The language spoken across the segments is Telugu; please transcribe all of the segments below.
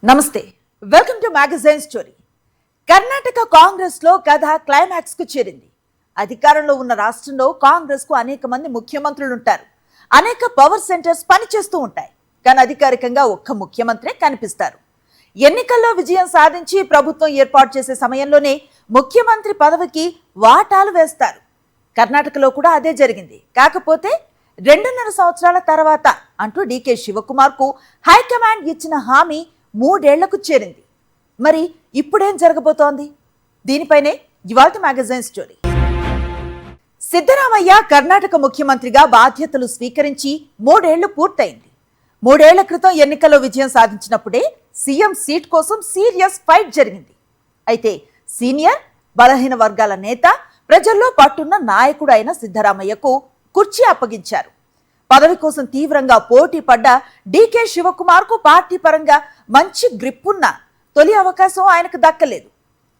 నమస్తే, welcome to magazine story. Karnataka Congress లో కథ క్లైమాక్స్ కు చేరింది. అధికారంలో ఉన్న రాష్ట్రంలో కాంగ్రెస్ కు అనేక మంది ముఖ్యమంత్రులు ఉంటారు. అనేక పవర్ సెంటర్స్ పనిచేస్తూ ఉంటాయి. కానీ అధికారికంగా ఒక్క ముఖ్యమంత్రే కనిపిస్తారు. ఎన్నికల్లో విజయం సాధించి ప్రభుత్వం ఏర్పాటు చేసే సమయంలోనే ముఖ్యమంత్రి పదవికి వాటాలు వేస్తారు. కర్ణాటకలో కూడా అదే జరిగింది. కాకపోతే 2.5 సంవత్సరాల తర్వాత అంటూ డీకే శివకుమార్ కు హైకమాండ్ ఇచ్చిన హామీ 3 ఏళ్లకు చేరింది. మరి ఇప్పుడేం జరగబోతోంది? దీనిపైనే ఇవాల్టి మ్యాగజైన్ స్టోరీ. సిద్ధరామయ్య కర్ణాటక ముఖ్యమంత్రిగా బాధ్యతలు స్వీకరించి 3 ఏళ్లు పూర్తయింది. 3 ఏళ్ల క్రితం ఎన్నికల్లో విజయం సాధించినప్పుడే సీఎం సీట్ కోసం సీరియస్ ఫైట్ జరిగింది. అయితే సీనియర్ బలహీన వర్గాల నేత, ప్రజల్లో పట్టున్న నాయకుడు అయిన సిద్ధరామయ్యకు కుర్చీ అప్పగించారు. పదవి కోసం తీవ్రంగా పోటీ పడ్డ డీకే శివకుమార్ కు పార్టీ పరంగా మంచి గ్రిప్ ఉన్న తొలి అవకాశం ఆయనకు దక్కలేదు.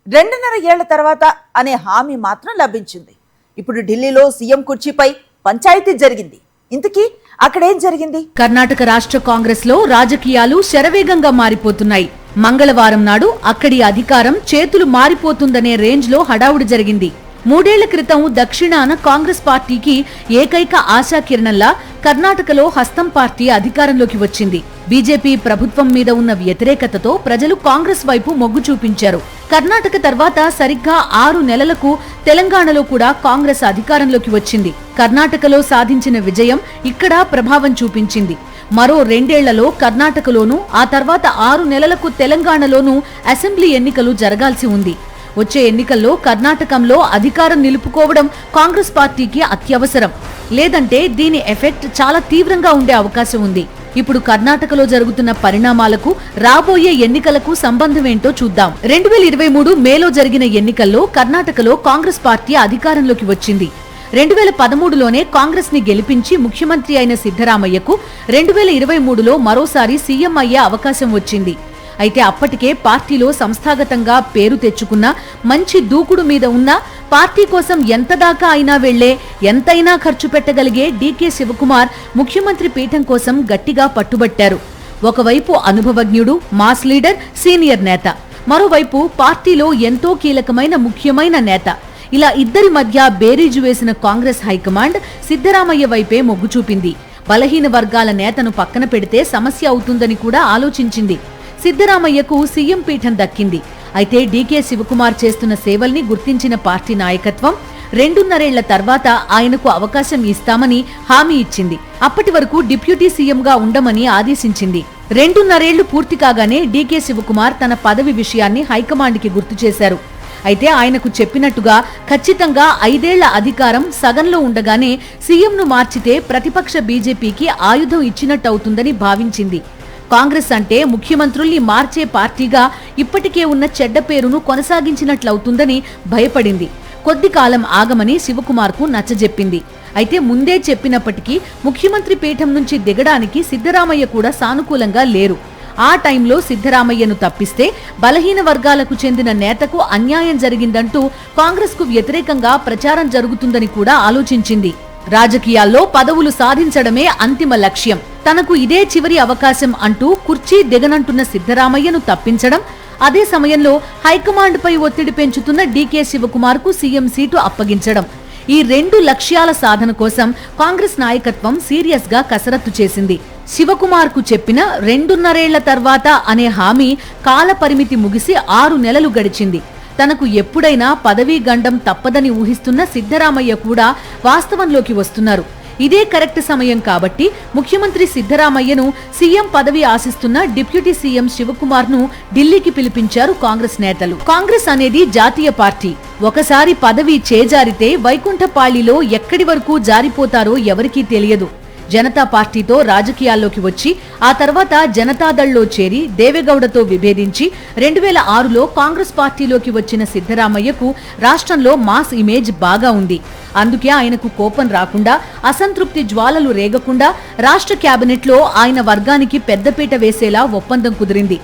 2.5 ఏళ్ల తర్వాత అనే హామీ మాత్రం లభించింది. ఇప్పుడు ఢిల్లీలో సీఎం కుర్చీపై పంచాయతీ జరిగింది. ఇంతకీ అక్కడేం జరిగింది? కర్ణాటక రాష్ట్ర కాంగ్రెస్ లో రాజకీయాలు శరవేగంగా మారిపోతున్నాయి. మంగళవారం నాడు అక్కడి అధికారం చేతులు మారిపోతుందనే రేంజ్ లో హడావుడి జరిగింది. 3 ఏళ్ల క్రితం దక్షిణాన కాంగ్రెస్ పార్టీకి ఏకైక ఆశాకిరణంలా కర్ణాటకలో హస్తం పార్టీ అధికారంలోకి వచ్చింది. బీజేపీ ప్రభుత్వం మీద ఉన్న వ్యతిరేకతతో ప్రజలు కాంగ్రెస్ వైపు మొగ్గు చూపించారు. కర్ణాటక తర్వాత సరిగ్గా 6 నెలలకు తెలంగాణలో కూడా కాంగ్రెస్ అధికారంలోకి వచ్చింది. కర్ణాటకలో సాధించిన విజయం ఇక్కడ ప్రభావం చూపించింది. మరో 2 ఏళ్లలో కర్ణాటకలోనూ, ఆ తర్వాత 6 నెలలకు తెలంగాణలోనూ అసెంబ్లీ ఎన్నికలు జరగాల్సి ఉంది. వచ్చే ఎన్నికల్లో కర్ణాటకంలో అధికారం నిలుపుకోవడం కాంగ్రెస్ పార్టీకి అత్యవసరం. లేదంటే దీని ఎఫెక్ట్ చాలా తీవ్రంగా ఉండే అవకాశం ఉంది. ఇప్పుడు కర్ణాటకలో జరుగుతున్న పరిణామాలకు, రాబోయే ఎన్నికలకు సంబంధమేంటో చూద్దాం. 2023 మేలో జరిగిన ఎన్నికల్లో కర్ణాటకలో కాంగ్రెస్ పార్టీ అధికారంలోకి వచ్చింది. 2013లోనే కాంగ్రెస్ ని గెలిపించి ముఖ్యమంత్రి అయిన సిద్ధరామయ్యకు 2023లో మరోసారి సీఎం అయ్యే అవకాశం వచ్చింది. అయితే అప్పటికే పార్టీలో సంస్థాగతంగా పేరు తెచ్చుకున్న, మంచి దూకుడు మీద ఉన్న, పార్టీ కోసం ఎంతదాకా అయినా వెళ్లే, ఎంతైనా ఖర్చు పెట్టగలిగే డీకే శివకుమార్ ముఖ్యమంత్రి పీఠం కోసం గట్టిగా పట్టుబట్టారు. ఒకవైపు అనుభవజ్ఞుడు, మాస్ లీడర్, సీనియర్ నేత, మరోవైపు పార్టీలో ఎంతో కీలకమైన ముఖ్యమైన నేత. ఇలా ఇద్దరి మధ్య బేరీజు వేసిన కాంగ్రెస్ హైకమాండ్ సిద్ధరామయ్య వైపే మొగ్గు చూపింది. బలహీన వర్గాల నేతను పక్కన పెడితే సమస్య అవుతుందని కూడా ఆలోచించింది. సిద్ధరామయ్యకు సీఎం పీఠం దక్కింది. అయితే డీకే శివకుమార్ చేస్తున్న సేవల్ని గుర్తించిన పార్టీ నాయకత్వం 2.5 ఏళ్ల తర్వాత ఆయనకు అవకాశం ఇస్తామని హామీ ఇచ్చింది. అప్పటి వరకు డిప్యూటీ సీఎంగా ఉండమని ఆదేశించింది. 2.5 ఏళ్లు పూర్తి కాగానే డీకే శివకుమార్ తన పదవి విషయాన్ని హైకమాండ్కి గుర్తు చేశారు. అయితే ఆయనకు చెప్పినట్టుగా ఖచ్చితంగా 5 ఏళ్ల అధికారం సగంలో ఉండగానే సీఎంను మార్చితే ప్రతిపక్ష బీజేపీకి ఆయుధం ఇచ్చినట్టవుతుందని భావించింది. కాంగ్రెస్ అంటే ముఖ్యమంత్రుల్ని మార్చే పార్టీగా ఇప్పటికే ఉన్న చెడ్డ పేరును కొనసాగించినట్లవుతుందని భయపడింది. కొద్ది కాలం ఆగమని శివకుమార్కు నచ్చజెప్పింది. అయితే ముందే చెప్పినప్పటికీ ముఖ్యమంత్రి పీఠం నుంచి దిగడానికి సిద్ధరామయ్య కూడా సానుకూలంగా లేరు. ఆ టైంలో సిద్ధరామయ్యను తప్పిస్తే బలహీన వర్గాలకు చెందిన నేతకు అన్యాయం జరిగిందంటూ కాంగ్రెస్ కు వ్యతిరేకంగా ప్రచారం జరుగుతుందని కూడా ఆలోచించింది. రాజకీయాల్లో పదవులు సాధించడమే అంతిమ లక్ష్యం. తనకు ఇదే చివరి అవకాశం అంటూ కుర్చీ దిగనంటున్న సిద్ధరామయ్యను తప్పించడం, అదే సమయంలో హైకమాండ్ పై ఒత్తిడి పెంచుతున్న డీకే శివకుమార్ కు సీఎం సీటు అప్పగించడం, ఈ 2 లక్ష్యాల సాధన కోసం కాంగ్రెస్ నాయకత్వం సీరియస్ గా కసరత్తు చేసింది. శివకుమార్ కు చెప్పిన 2.5 ఏళ్ల తర్వాత అనే హామీ కాల పరిమితి ముగిసి 6 నెలలు గడిచింది. తనకు ఎప్పుడైనా పదవీ గండం తప్పదని ఊహిస్తున్న సిద్ధరామయ్య కూడా వాస్తవంలోకి వస్తున్నారు. ఇదే కరెక్ట్ సమయం కాబట్టి ముఖ్యమంత్రి సిద్ధరామయ్యను, సీఎం పదవి ఆశిస్తున్న డిప్యూటీ సీఎం శివకుమార్ ను ఢిల్లీకి పిలిపించారు కాంగ్రెస్ నేతలు. కాంగ్రెస్ అనేది జాతీయ పార్టీ. ఒకసారి పదవి చేజారితే వైకుంఠపాళిలో ఎక్కడి వరకు జారిపోతారో ఎవరికీ తెలియదు. జనతా పార్టీతో రాజకీయాల్లోకి వచ్చి ఆ తర్వాత జనతాదళ్లో చేరి దేవేగౌడతో విభేదించి 2006లో కాంగ్రెస్ పార్టీలోకి వచ్చిన సిద్ధరామయ్యకు రాష్ట్రంలో మాస్ ఇమేజ్ బాగా ఉంది. అందుకే ఆయనకు కోపం రాకుండా, అసంతృప్తి జ్వాలలు రేగకుండా రాష్ట్ర కేబినెట్లో ఆయన వర్గానికి పెద్దపీట వేసేలా ఒప్పందం కుదిరింది.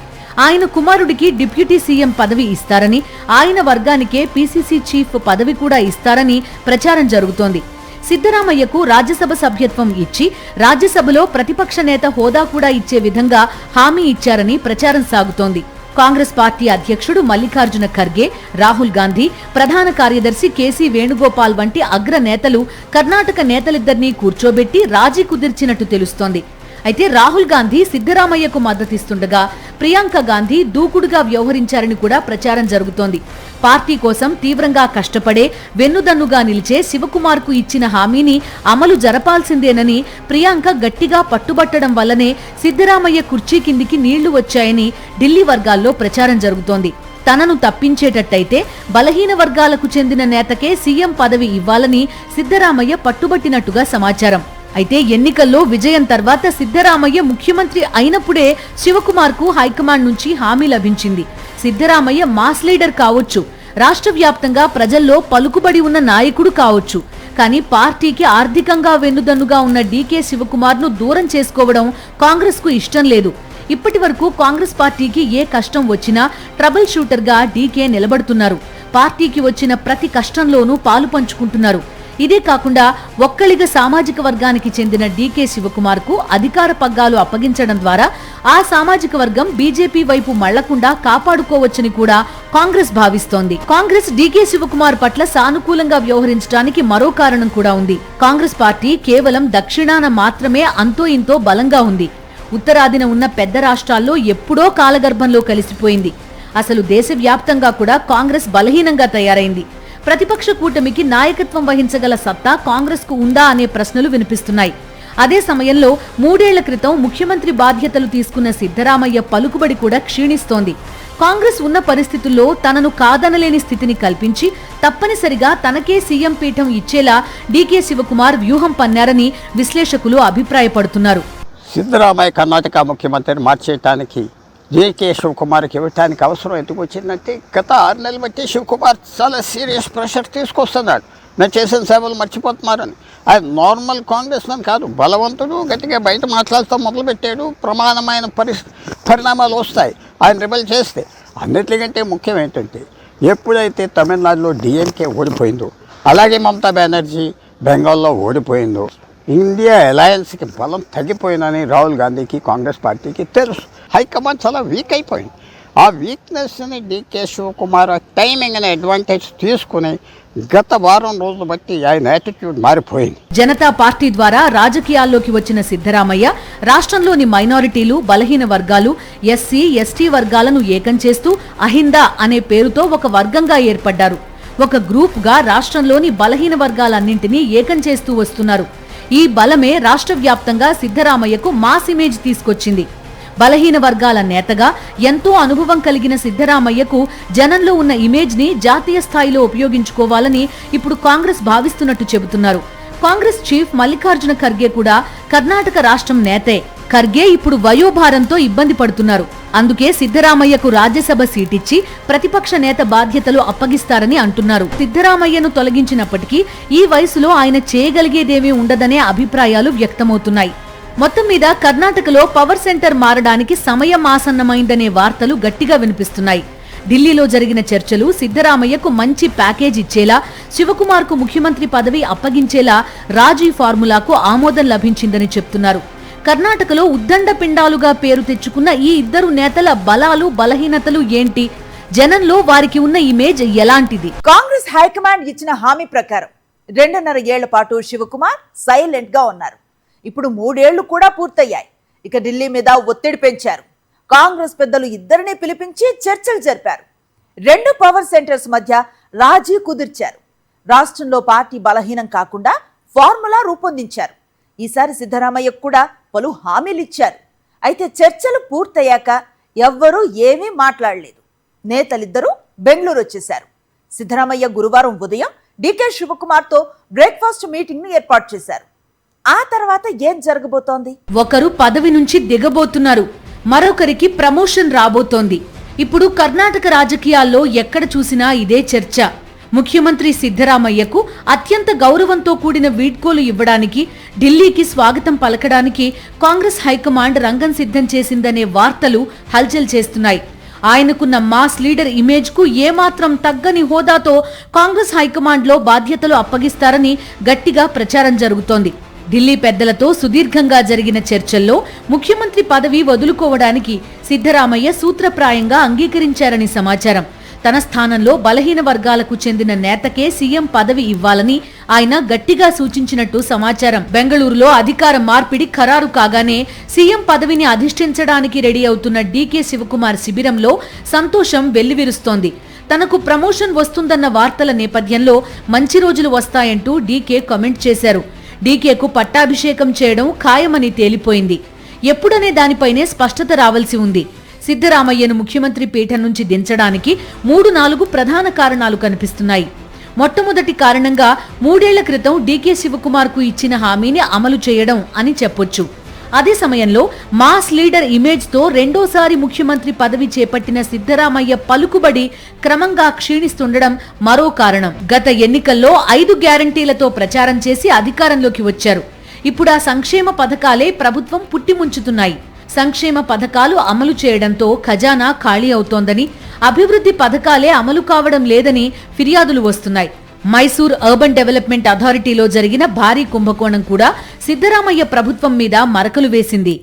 ఆయన కుమారుడికి డిప్యూటీ సీఎం పదవి ఇస్తారని, ఆయన వర్గానికే పీసీసీ చీఫ్ పదవి కూడా ఇస్తారని ప్రచారం జరుగుతోంది. సిద్ధరామయ్యకు రాజ్యసభ సభ్యత్వం ఇచ్చి రాజ్యసభలో ప్రతిపక్ష నేత హోదా కూడా ఇచ్చే విధంగా హామీ ఇచ్చారని ప్రచారం సాగుతోంది. కాంగ్రెస్ పార్టీ అధ్యక్షుడు మల్లికార్జున ఖర్గే, రాహుల్ గాంధీ, ప్రధాన కార్యదర్శి కేసీ వేణుగోపాల్ వంటి అగ్ర నేతలు కర్ణాటక నేతలిద్దరినీ కూర్చోబెట్టి రాజీ కుదిర్చినట్టు తెలుస్తోంది. అయితే రాహుల్ గాంధీ సిద్ధరామయ్యకు మద్దతిస్తుండగా ప్రియాంక గాంధీ దూకుడుగా వ్యవహరించారని కూడా ప్రచారం జరుగుతోంది. పార్టీ కోసం తీవ్రంగా కష్టపడే వెన్నుదన్నుగా నిలిచే శివకుమార్ కు ఇచ్చిన హామీని అమలు జరపాల్సిందేనని ప్రియాంక గట్టిగా పట్టుబట్టడం వల్లనే సిద్ధరామయ్య కుర్చీ కిందికి నీళ్లు వచ్చాయని ఢిల్లీ వర్గాల్లో ప్రచారం జరుగుతోంది. తనను తప్పించేటట్టయితే బలహీన వర్గాలకు చెందిన నేతకే సీఎం పదవి ఇవ్వాలని సిద్ధరామయ్య పట్టుబట్టినట్టుగా సమాచారం. అయితే ఎన్నికల్లో విజయం తర్వాత సిద్ధరామయ్య ముఖ్యమంత్రి అయినప్పుడే శివకుమార్ కు హైకమాండ్ నుంచి హామీ లభించింది. సిద్ధరామయ్య మాస్ లీడర్ కావచ్చు, రాష్ట్ర వ్యాప్తంగా ప్రజల్లో పలుకుబడి ఉన్న నాయకుడు కావచ్చు, కానీ పార్టీకి ఆర్థికంగా వెన్నుదన్నుగా ఉన్న డీకే శివకుమార్ ను దూరం చేసుకోవడం కాంగ్రెస్ కు ఇష్టం లేదు. ఇప్పటి వరకు కాంగ్రెస్ పార్టీకి ఏ కష్టం వచ్చినా ట్రబుల్ షూటర్ గా డీకే నిలబడుతున్నారు. పార్టీకి వచ్చిన ప్రతి కష్టంలోనూ పాలు పంచుకుంటున్నారు. ఇదే కాకుండా ఒక్కలిగ సామాజిక వర్గానికి చెందిన డీకే శివకుమార్ కు అధికార పగ్గాలు అప్పగించడం ద్వారా ఆ సామాజిక వర్గం బీజేపీ వైపు మళ్లకుండా కాపాడుకోవచ్చని కూడా కాంగ్రెస్ భావిస్తోంది. కాంగ్రెస్ డీకే శివకుమార్ పట్ల సానుకూలంగా వ్యవహరించడానికి మరో కారణం కూడా ఉంది. కాంగ్రెస్ పార్టీ కేవలం దక్షిణాన మాత్రమే అంతో ఇంతో బలంగా ఉంది. ఉత్తరాదిన ఉన్న పెద్ద రాష్ట్రాల్లో ఎప్పుడో కాలగర్భంలో కలిసిపోయింది. అసలు దేశవ్యాప్తంగా కూడా కాంగ్రెస్ బలహీనంగా తయారైంది. ప్రతిపక్ష కూటమికి నాయకత్వం వహించగల సత్తా కాంగ్రెస్ కు ఉందా అనే ప్రశ్నలు వినిపిస్తున్నాయి. అదే సమయంలో 3 ఏళ్ల క్రితం ముఖ్యమంత్రి బాధ్యతలు తీసుకున్న సిద్ధరామయ్య పలుకుబడి కూడా క్షీణిస్తోంది. కాంగ్రెస్ ఉన్న పరిస్థితుల్లో తనను కాదనలేని స్థితిని కల్పించి తప్పనిసరిగా తనకే సీఎం పీఠం ఇచ్చేలా డీకే శివకుమార్ వ్యూహం పన్నారని విశ్లేషకులు అభిప్రాయపడుతున్నారు. సిద్ధరామయ్య కర్ణాటక ముఖ్యమంత్రిని మార్చేయటానికి డీకే శివకుమార్కి ఇవ్వటానికి అవసరం ఎందుకు వచ్చిందంటే గత 6 నెలలు బట్టి శివకుమార్ చాలా సీరియస్ ప్రెషర్ తీసుకొస్తున్నాడు. నేను చేసిన సేవలు మర్చిపోతున్నారని. ఆయన నార్మల్ కాంగ్రెస్ మ్యాన్ కాదు, బలవంతుడు, గట్టిగా బయట మాట్లాడుతూ మొదలుపెట్టాడు. ప్రమాణమైన పరిణామాలు వస్తాయి ఆయన రిబెల్ చేస్తే. అన్నిటికంటే ముఖ్యం ఏంటంటే ఎప్పుడైతే తమిళనాడులో డిఎంకే ఓడిపోయిందో, అలాగే మమతా బెనర్జీ బెంగాల్లో ఓడిపోయిందో, ఇండియా అలయన్స్కి బలం తగ్గిపోయిందని రాహుల్ గాంధీకి కాంగ్రెస్ పార్టీకి తెలుసు. హైకమాండ్ చాలా వీక్ అయిపోయింది. ఆ వీక్నెస్ని డీకే శివకుమార్ టైమింగ్ అనే అడ్వాంటేజ్ తీసుకుని గత వారం రోజులు బట్టి ఆయన యాటిట్యూడ్ మారిపోయింది. జనతా పార్టీ ద్వారా రాజకీయాల్లోకి వచ్చిన సిద్ధరామయ్య రాష్ట్రంలోని మైనారిటీలు, బలహీన వర్గాలు, ఎస్సీ, ఎస్టీ వర్గాలను ఏకం చేస్తూ అహిందా అనే పేరుతో ఒక వర్గంగా ఏర్పడ్డారు. ఒక గ్రూప్ గా రాష్ట్రంలోని బలహీన వర్గాలన్నింటినీ ఏకం చేస్తూ వస్తున్నారు. ఈ బలమే రాష్ట్ర వ్యాప్తంగా సిద్ధరామయ్యకు మాస్ ఇమేజ్ తీసుకొచ్చింది. బలహీన వర్గాల నేతగా ఎంతో అనుభవం కలిగిన సిద్ధరామయ్యకు జనంలో ఉన్న ఇమేజ్ ని జాతీయ స్థాయిలో ఉపయోగించుకోవాలని ఇప్పుడు కాంగ్రెస్ భావిస్తున్నట్టు చెబుతున్నారు. కాంగ్రెస్ చీఫ్ మల్లికార్జున ఖర్గే కూడా కర్ణాటక రాష్ట్రం నేతే. ఖర్గే ఇప్పుడు వయోభారంతో ఇబ్బంది పడుతున్నారు. అందుకే సిద్ధరామయ్యకు రాజ్యసభ సీటిచ్చి ప్రతిపక్ష నేత బాధ్యతలు అప్పగిస్తారని అంటున్నారు. సిద్ధరామయ్యను తొలగించినప్పటికీ ఈ వయసులో ఆయన చేయగలిగేదేమీ ఉండదనే అభిప్రాయాలు వ్యక్తమవుతున్నాయి. మొత్తం మీద కర్ణాటకలో పవర్ సెంటర్ మారడానికి సమయం ఆసన్నమైందనే వార్తలు గట్టిగా వినిపిస్తున్నాయి. ఢిల్లీలో జరిగిన చర్చలు సిద్ధరామయ్యకు మంచి ప్యాకేజ్ ఇచ్చేలా, శివకుమార్ కు ముఖ్యమంత్రి పదవి అప్పగించేలా రాజీ ఫార్ములాకు ఆమోదం లభించిందని చెప్తున్నారు. కర్ణాటకలో ఉద్దండ పిండాలుగా పేరు తెచ్చుకున్న ఈ ఇద్దరు నేతల బలాలు, బలహీనతలు ఏంటి? జనంలో వారికి ఉన్న ఇమేజ్ ఎలాంటిది? కాంగ్రెస్ హైకమాండ్ ఇచ్చిన హామీ ప్రకారం 2.5 ఏళ్ల పాటు శివకుమార్ సైలెంట్ గా ఉన్నారు. ఇప్పుడు 3 ఏళ్లు కూడా పూర్తయ్యాయి. ఇక ఢిల్లీ మీద ఒత్తిడి పెంచారు. కాంగ్రెస్ పెద్దలు ఇద్దరిని పిలిపించి చర్చలు జరిపారు. 2 పవర్ సెంటర్స్ మధ్య రాజీ కుదిర్చారు. రాష్ట్రంలో పార్టీ బలహీనం కాకుండా ఫార్ములా రూపొందించారు. ఈసారి సిద్ధరామయ్యకు కూడా పలు హామీలు ఇచ్చారు. అయితే చర్చలు పూర్తయ్యాక ఎవ్వరూ ఏమీ మాట్లాడలేదు. నేతలిద్దరూ బెంగళూరు వచ్చేశారు. సిద్ధరామయ్య గురువారం ఉదయం డీకే శివకుమార్తో బ్రేక్ఫాస్ట్ మీటింగ్ ని ఏర్పాటు చేశారు. ఆ తర్వాత ఏం జరగబోతోంది? ఒకరు పదవి నుంచి దిగబోతున్నారు, మరొకరికి ప్రమోషన్ రాబోతోంది. ఇప్పుడు కర్ణాటక రాజకీయాల్లో ఎక్కడ చూసినా ఇదే చర్చ. ముఖ్యమంత్రి సిద్ధరామయ్యకు అత్యంత గౌరవంతో కూడిన వీడ్కోలు ఇవ్వడానికి, ఢిల్లీకి స్వాగతం పలకడానికి కాంగ్రెస్ హైకమాండ్ రంగం సిద్ధం చేసిందనే వార్తలు హల్చల్ చేస్తున్నాయి. ఆయనకున్న మాస్ లీడర్ ఇమేజ్ కు ఏమాత్రం తగ్గని హోదాతో కాంగ్రెస్ హైకమాండ్ లో బాధ్యతలు అప్పగిస్తారని గట్టిగా ప్రచారం జరుగుతోంది. ఢిల్లీ పెద్దలతో సుదీర్ఘంగా జరిగిన చర్చల్లో ముఖ్యమంత్రి పదవి వదులుకోవడానికి సిద్ధరామయ్య సూత్రప్రాయంగా అంగీకరించారని సమాచారం. తన స్థానంలో బలహీన వర్గాలకు చెందిన నేతకే సీఎం పదవి ఇవ్వాలని ఆయన గట్టిగా సూచించినట్టు సమాచారం. బెంగళూరులో అధికార మార్పిడి ఖరారు కాగానే సీఎం పదవిని అధిష్ఠించడానికి రెడీ అవుతున్న డీకే శివకుమార్ శిబిరంలో సంతోషం వెల్లివిరుస్తోంది. తనకు ప్రమోషన్ వస్తుందన్న వార్తల నేపథ్యంలో మంచి రోజులు వస్తాయంటూ డీకే కామెంట్ చేశారు. డీకేకు పట్టాభిషేకం చేయడం ఖాయమని తేలిపోయింది. ఎప్పుడనే దానిపైనే స్పష్టత రావాల్సి ఉంది. సిద్ధరామయ్యను ముఖ్యమంత్రి పీఠం నుంచి దించడానికి 3-4 ప్రధాన కారణాలు కనిపిస్తున్నాయి. మొట్టమొదటి కారణంగా 3 ఏళ్ల క్రితం డీకే శివకుమార్ కు ఇచ్చిన హామీని అమలు చేయడం అని చెప్పొచ్చు. అదే సమయంలో మాస్ లీడర్ ఇమేజ్ తో రెండోసారి ముఖ్యమంత్రి పదవి చేపట్టిన సిద్ధరామయ్య పలుకుబడి క్రమంగా క్షీణిస్తుండడం మరో కారణం. గత ఎన్నికల్లో 5 గ్యారంటీలతో ప్రచారం చేసి అధికారంలోకి వచ్చారు. ఇప్పుడు ఆ సంక్షేమ పథకాలే ప్రభుత్వం పుట్టిముంచుతున్నాయి. సంక్షేమ పథకాలు అమలు చేయడంతో ఖజానా ఖాళీ అవుతోందని, అభివృద్ధి పథకాలే అమలు కావడం లేదని ఫిర్యాదులు వస్తున్నాయి. మైసూర్ అర్బన్ డెవలప్మెంట్ అథారిటీలో జరిగిన భారీ కుంభకోణం కూడా సిద్ధరామయ్య ప్రభుత్వం మీద మరకలు వేసింది.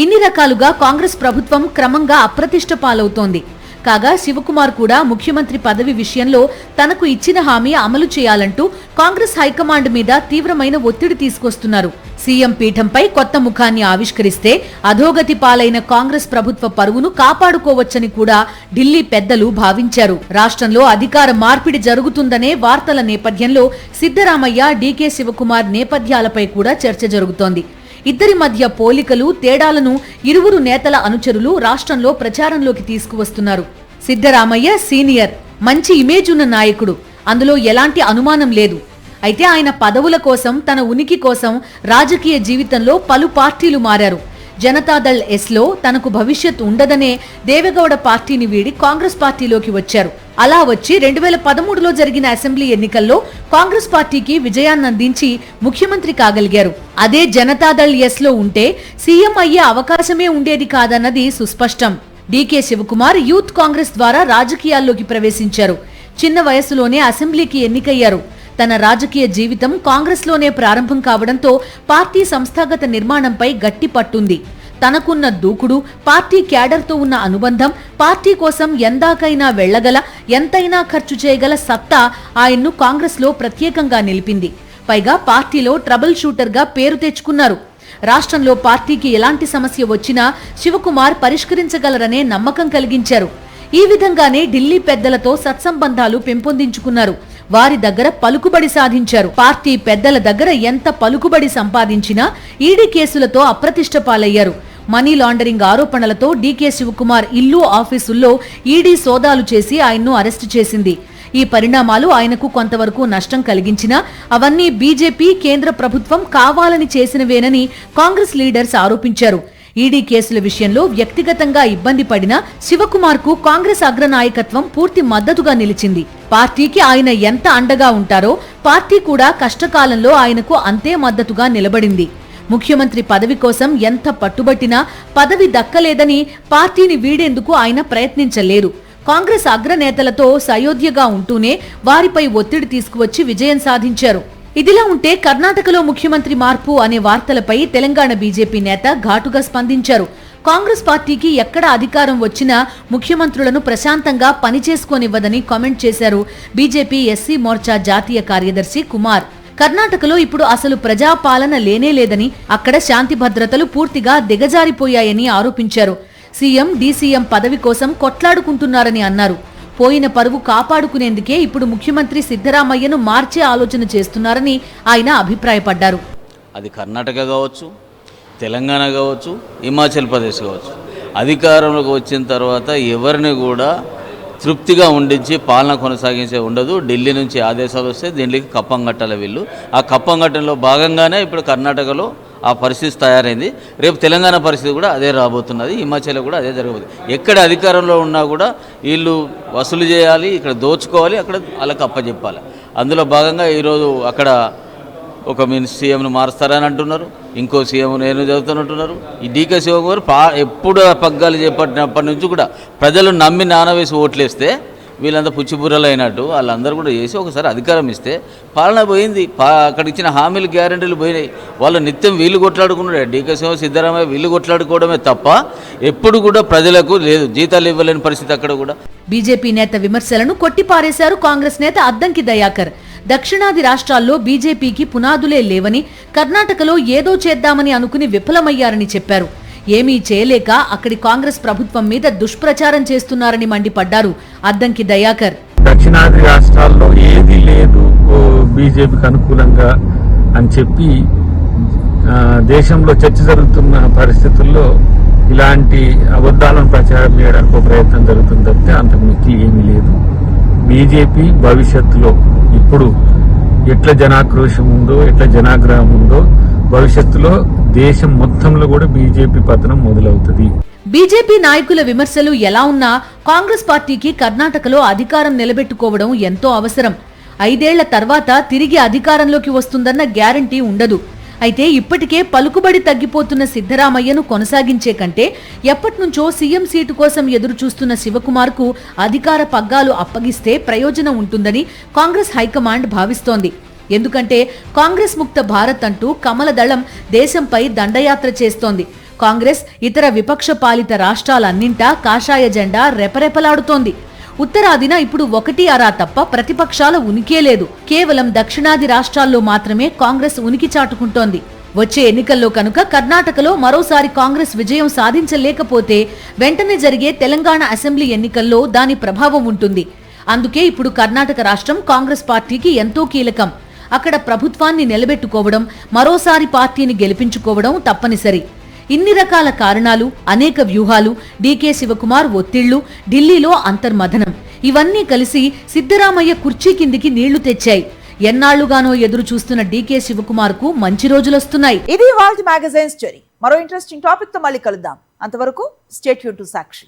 ఇన్ని రకాలుగా కాంగ్రెస్ ప్రభుత్వం క్రమంగా అప్రతిష్ట పాలవుతోంది. కాగా శివకుమార్ కూడా ముఖ్యమంత్రి పదవి విషయంలో తనకు ఇచ్చిన హామీ అమలు చేయాలంటూ కాంగ్రెస్ హైకమాండ్ మీద తీవ్రమైన ఒత్తిడి తీసుకొస్తున్నారు. సీఎం పీఠంపై కొత్త ముఖాన్ని ఆవిష్కరిస్తే అధోగతి పాలైన కాంగ్రెస్ ప్రభుత్వ పరువును కాపాడుకోవచ్చని కూడా ఢిల్లీ పెద్దలు భావించారు. రాష్ట్రంలో అధికార మార్పిడి జరుగుతుందనే వార్తల నేపథ్యంలో సిద్ధరామయ్య, డీకే శివకుమార్ నేపథ్యాలపై కూడా చర్చ జరుగుతోంది. ఇద్దరి మధ్య పోలికలు, తేడాలను ఇరువురు నేతల అనుచరులు రాష్ట్రంలో ప్రచారంలోకి తీసుకువస్తున్నారు. సిద్ధరామయ్య సీనియర్, మంచి ఇమేజ్ ఉన్న నాయకుడు, అందులో ఎలాంటి అనుమానం లేదు. అయితే ఆయన పదవుల కోసం, తన ఉనికి కోసం రాజకీయ జీవితంలో పలు పార్టీలు మారారు. జనతాదళ్ ఎస్లో తనకు భవిష్యత్ ఉండదనే దేవెగౌడ పార్టీని వీడి కాంగ్రెస్ పార్టీలోకి వచ్చారు. అలా వచ్చి 2013లో జరిగిన అసెంబ్లీ ఎన్నికల్లో కాంగ్రెస్ పార్టీకి విజయాన్నందించి ముఖ్యమంత్రి కాగలిగారు. అదే జనతాదళ్ ఎస్లో ఉంటే సీఎం అయ్యే అవకాశమే ఉండేది కాదన్నది సుస్పష్టం. డీకే శివకుమార్ యూత్ కాంగ్రెస్ ద్వారా రాజకీయాల్లోకి ప్రవేశించారు. చిన్న వయసులోనే అసెంబ్లీకి ఎన్నికయ్యారు. తన రాజకీయ జీవితం కాంగ్రెస్లోనే ప్రారంభం కావడంతో పార్టీ సంస్థాగత నిర్మాణంపై గట్టి పట్టుంది. తనకున్న దూకుడు, పార్టీ క్యాడర్తో ఉన్న అనుబంధం, పార్టీ కోసం ఎందాకైనా వెళ్లగల, ఎంతైనా ఖర్చు చేయగల సత్తా ఆయన్ను కాంగ్రెస్లో ప్రత్యేకంగా నిలిపింది. పైగా పార్టీలో ట్రబుల్ షూటర్గా పేరు తెచ్చుకున్నారు. రాష్ట్రంలో పార్టీకి ఎలాంటి సమస్య వచ్చినా శివకుమార్ పరిష్కరించగలరనే నమ్మకం కలిగించారు. ఈ విధంగానే ఢిల్లీ పెద్దలతో సత్సంబంధాలు పెంపొందించుకున్నారు. వారి దగ్గర పలుకుబడి సాధించారు. పార్టీ పెద్దల దగ్గర ఎంత పలుకుబడి సంపాదించినా ఈడీ కేసులతో అప్రతిష్ట పాలయ్యారు. మనీ లాండరింగ్ ఆరోపణలతో డీకే శివకుమార్ ఇల్లు, ఆఫీసుల్లో ఈడీ సోదాలు చేసి ఆయన్ను అరెస్టు చేసింది. ఈ పరిణామాలు ఆయనకు కొంతవరకు నష్టం కలిగించినా అవన్నీ బీజేపీ, కేంద్ర ప్రభుత్వం కావాలని చేసినవేనని కాంగ్రెస్ లీడర్స్ ఆరోపించారు. ఈడీ కేసుల విషయంలో వ్యక్తిగతంగా ఇబ్బంది పడిన శివకుమార్ కు కాంగ్రెస్ అగ్రనాయకత్వం పూర్తి మద్దతుగా నిలిచింది. పార్టీకి ఆయన ఎంత అండగా ఉంటారో పార్టీ కూడా కష్టకాలంలో ఆయనకు అంతే మద్దతుగా నిలబడింది. ముఖ్యమంత్రి పదవి కోసం ఎంత పట్టుబట్టినా పదవి దక్కలేదని పార్టీని వీడేందుకు ఆయన ప్రయత్నించలేరు. కాంగ్రెస్ అగ్రనేతలతో సయోధ్యగా ఉంటూనే వారిపై ఒత్తిడి తీసుకువచ్చి విజయం సాధించారు. ఇదిలా ఉంటే కర్ణాటకలో ముఖ్యమంత్రి మార్పు అనే వార్తలపై తెలంగాణ బీజేపీ నేత ఘాటుగా స్పందించారు. కాంగ్రెస్ పార్టీకి ఎక్కడ అధికారం వచ్చినా ముఖ్యమంత్రులను ప్రశాంతంగా పనిచేసుకోనివ్వదని కామెంట్ చేశారు బీజేపీ ఎస్సీ మోర్చా జాతీయ కార్యదర్శి కుమార్. కర్ణాటకలో ఇప్పుడు అసలు ప్రజాపాలన లేనేలేదని, అక్కడ శాంతి భద్రతలు పూర్తిగా దిగజారిపోయాయని ఆరోపించారు. సీఎం, డీసీఎం పదవి కోసం కొట్లాడుకుంటున్నారని అన్నారు. పోయిన పరువు కాపాడుకునేందుకే ఇప్పుడు ముఖ్యమంత్రి సిద్ధరామయ్యను మార్చే ఆలోచన చేస్తున్నారని ఆయన అభిప్రాయపడ్డారు. అది కర్ణాటక కావచ్చు, తెలంగాణ కావచ్చు, హిమాచల్ ప్రదేశ్ కావచ్చు, అధికారంలోకి వచ్చిన తర్వాత ఎవరిని కూడా తృప్తిగా ఉండించి పాలన కొనసాగించే ఉండదు. ఢిల్లీ నుంచి ఆదేశాలు వస్తే దీనికి కప్పం కట్టాలి వీళ్ళు. ఆ కప్పం కట్టడంలో భాగంగానే ఇప్పుడు కర్ణాటకలో ఆ పరిస్థితి తయారైంది. రేపు తెలంగాణ పరిస్థితి కూడా అదే రాబోతున్నది. హిమాచల్ కూడా అదే జరగబోతుంది. ఎక్కడ అధికారంలో ఉన్నా కూడా వీళ్ళు వసూలు చేయాలి, ఇక్కడ దోచుకోవాలి, అక్కడ వాళ్ళకి అప్పచెప్పాలి. అందులో భాగంగా ఈరోజు అక్కడ ఒక సీఎంను మారుస్తారని అంటున్నారు, ఇంకో సీఎం నేను చదువుతున్నట్టున్నారు. ఈ డీకే శివకుమార్ ఎప్పుడు పగ్గాలు చేపట్టినప్పటి నుంచి కూడా ప్రజలు నమ్మి నానవేసి ఓట్లేస్తే వీళ్ళంతా పుచ్చిబుర్రలు అయినట్టు వాళ్ళందరూ కూడా చేసి ఒకసారి అధికారం ఇస్తే పాలన పోయింది. అక్కడ ఇచ్చిన హామీలు గ్యారెంటీలు పోయినాయి. వాళ్ళు నిత్యం వీళ్ళు కొట్లాడుకున్నాడు, డీకే శివ సిద్ధరామయ్య వీళ్ళు కొట్లాడుకోవడమే తప్ప ఎప్పుడు కూడా ప్రజలకు లేదు జీతాలు ఇవ్వలేని పరిస్థితి అక్కడ కూడా. బీజేపీ నేత విమర్శలను కొట్టిపారేశారు కాంగ్రెస్ నేత అద్దంకి దయాకర్. దక్షిణాది రాష్ట్రాల్లో బీజేపీకి పునాదులే లేవని, కర్ణాటకలో ఏదో చేద్దామని అనుకుని విఫలమయ్యారని చెప్పారు. ఏమీ చేయలేక అక్కడి కాంగ్రెస్ ప్రభుత్వం మీద దుష్ప్రచారం చేస్తున్నారని మండిపడ్డారు అద్దంకి దయాకర్. దక్షిణాది రాష్ట్రాల్లో ఏది లేదు బీజేపీకి అనుకూలంగా అని చెప్పి దేశంలో చర్చ జరుగుతున్న పరిస్థితుల్లో ఇలాంటి అబద్ధాలను ప్రచారం చేయడానికి ఒక ప్రయత్నం జరుగుతుంది తప్పితే అంతకు మించి ఏమీ లేదు. బీజేపీ భవిష్యత్తులో ఇప్పుడు ఎట్లా జనాక్రోశం ఉందో, ఎట్లా జనాగ్రహం ఉందో, భవిష్యత్తులో దేశం మొత్తంలో కూడా బీజేపీ పతనం మొదలవుతుంది. బీజేపీ నాయకుల విమర్శలు ఎలా ఉన్నా కాంగ్రెస్ పార్టీకి కర్ణాటకలో అధికారం నిలబెట్టుకోవడం ఎంతో అవసరం. 5 ఏళ్ల తర్వాత తిరిగి అధికారంలోకి వస్తుందన్న గ్యారంటీ ఉండదు. అయితే ఇప్పటికే పలుకుబడి తగ్గిపోతున్న సిద్ధరామయ్యను కొనసాగించే కంటే ఎప్పటినుంచో సీఎం సీటు కోసం ఎదురు చూస్తున్న శివకుమార్కు అధికార పగ్గాలు అప్పగిస్తే ప్రయోజనం ఉంటుందని కాంగ్రెస్ హైకమాండ్ భావిస్తోంది. ఎందుకంటే కాంగ్రెస్ ముక్త భారత్ అంటూ కమల దళం దేశంపై దండయాత్ర చేస్తోంది. కాంగ్రెస్ ఇతర విపక్ష పాలిత రాష్ట్రాలన్నింటా కాషాయ జెండా రెపరెపలాడుతోంది. ఉత్తరాదిన ఇప్పుడు 1 అరా తప్ప ప్రతిపక్షాల ఉనికే లేదు. కేవలం దక్షిణాది రాష్ట్రాల్లో మాత్రమే కాంగ్రెస్ ఉనికి చాటుకుంటోంది. వచ్చే ఎన్నికల్లో కనుక కర్ణాటకలో మరోసారి కాంగ్రెస్ విజయం సాధించలేకపోతే వెంటనే జరిగే తెలంగాణ అసెంబ్లీ ఎన్నికల్లో దాని ప్రభావం ఉంటుంది. అందుకే ఇప్పుడు కర్ణాటక రాష్ట్రం కాంగ్రెస్ పార్టీకి ఎంతో కీలకం. అక్కడ ప్రభుత్వాన్ని నిలబెట్టుకోవడం, మరోసారి పార్టీని గెలిపించుకోవడం తప్పనిసరి. ఇన్ని రకాల కారణాలు, అనేక వ్యూహాలు, డీకే శివకుమార్ ఒత్తిళ్లు, ఢిల్లీలో అంతర్మథనం ఇవన్నీ కలిసి సిద్ధరామయ్య కుర్చీ కిందికి నీళ్లు తెచ్చాయి. ఎన్నాళ్లుగానో ఎదురు చూస్తున్న డీకే శివకుమార్ కు మంచి రోజులొస్తున్నాయి. ఇది ఇవాల్టి మ్యాగజైన్ స్టోరీ. మరో ఇంట్రెస్టింగ్ టాపిక్ తో మళ్ళీ కలుద్దాం. అంతవరకు స్టే ట్యూన్ టు సాక్షి.